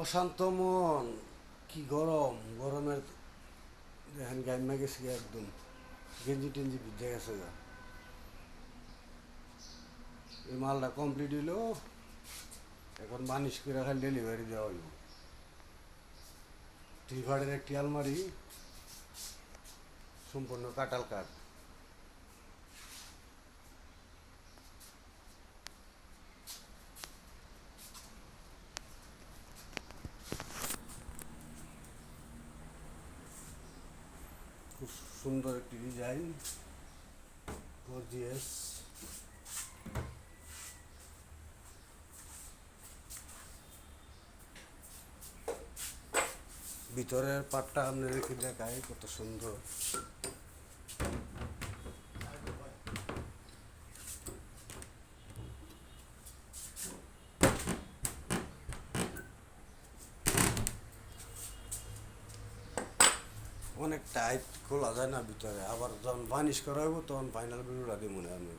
অশান্ত মন, কি গরম, গরমের দেখেন গাইমা গেছে গিয়া একদম, গেঞ্জি টেঞ্জি ভিজে গেছে গা। এই মালটা কমপ্লিট হইলো, এখন বানিশ করে খালি ডেলিভারি দেওয়া হইব। ত্রিভারের একটি আলমারি, সম্পূর্ণ কাটাল কাঠ। খুব সুন্দর একটি ডিজাইন, গর্জিয়াস। ভিতরের পাটটা আপনাদেরকে দেখায় কত সুন্দর। অনেক টাইট, খোলা যায় না ভিতরে, আবার যখন বানিশ করা হইব তখন ফাইনাল ভিডিওটা দিয়ে মনে হয় আমি